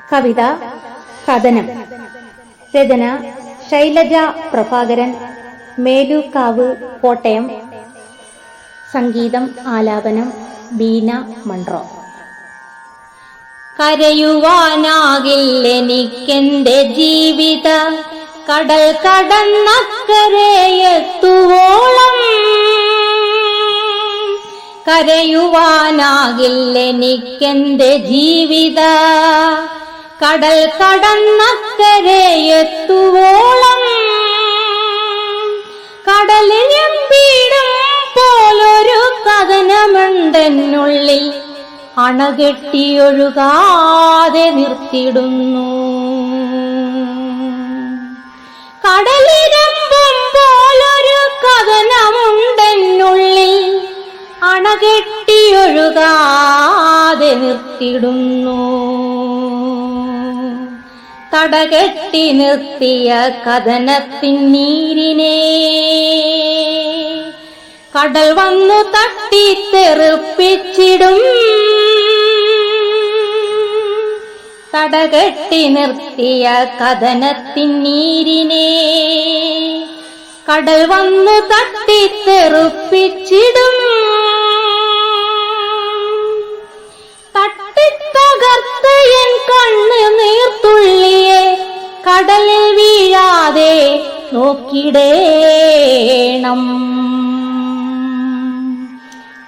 കവിത കഥനം. രചന ശൈലജ പ്രഭാകരൻ, മേലൂക്കാവ്, കോട്ടയം. സംഗീതം ആലാപനം ബീന മൺട്രോ. കരയുവാനാകില്ലെനിക്കെന്റെ ജീവിത കടൽ കടന്നക്കരയെത്തുവോളം, കരയുവാനാകില്ലെനിക്കെന്റെ ജീവിത കടൽ കടന്നക്കരയെത്തുവോളം, കടലിനെമ്പീടും പോലൊരു കഥനമുണ്ടെന്നുള്ളിൽ അണകെട്ടിയൊഴുകാതെ നിർത്തിടുന്നു. കടലിരമ്പും പോലൊരു കഥനമുണ്ടെന്നുള്ളിൽ അണകെട്ടിയൊഴുകാതെ നിർത്തിടുന്നു. തടകെട്ടി നിർത്തിയ കഥനത്തിൻ നീരിനെ കടൽ വന്നു തട്ടിത്തെറിപ്പിച്ചിടും. തടകെട്ടി നിർത്തിയ കഥനത്തിൻ നീരിനെ കടൽ വന്നു തട്ടിത്തെറിപ്പിച്ചിടും. തട്ടിത്തകർത്ത എൻ കണ്ണ് നീർത്തുള്ളിയെ കടലിൽ വീഴാതെ നോക്കിടേണം.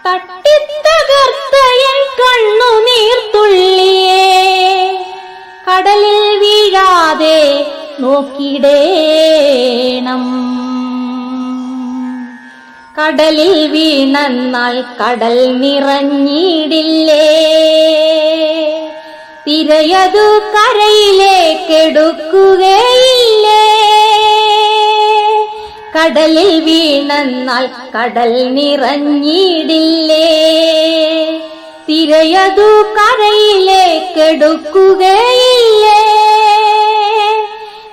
തട്ടിത്തകർത്ത എൻ കണ്ണു നീർത്തുള്ളിയെ കടലിൽ വീഴാതെ നോക്കിടേണം. കടലിൽ വീണെന്നാൽ കടൽ നിറഞ്ഞിടില്ലേ, തിരയതു കരയിലേക്കെടുക്കുകയില്ലേ. കടലിൽ വീണെന്നാൽ കടൽ നിറഞ്ഞിടില്ലേ, തിരയതു കരയിലേക്കെടുക്കുകയില്ലേ.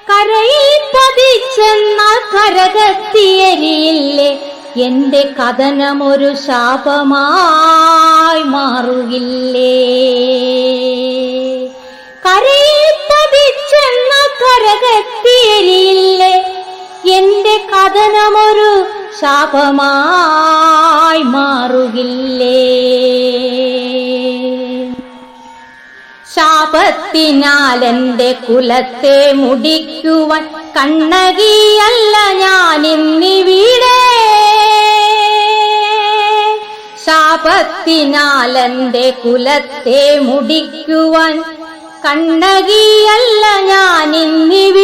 കരയിൽ പതിച്ചെന്നാൽ കരകത്തിയെരിയില്ലേ, എന്റെ കഥനമൊരു ശാപമായി മാറുകില്ലേ. കരയിൽ പതിച്ചെന്നാൽ കരകത്തിയെരിയില്ലേ, എന്റെ കഥനമൊരു ശാപമായി മാറുകില്ലേ. ശാപത്തിനാൽ എന്റെ കുലത്തെ മുടിക്കുവാൻ കണ്ണകിയല്ല ഞാനിന്നിവിടെ. ശാപത്തിനാൽ എന്റെ കുലത്തെ മുടിക്കുവാൻ കണ്ണകിയല്ല ഞാനിന്നിവിടെ.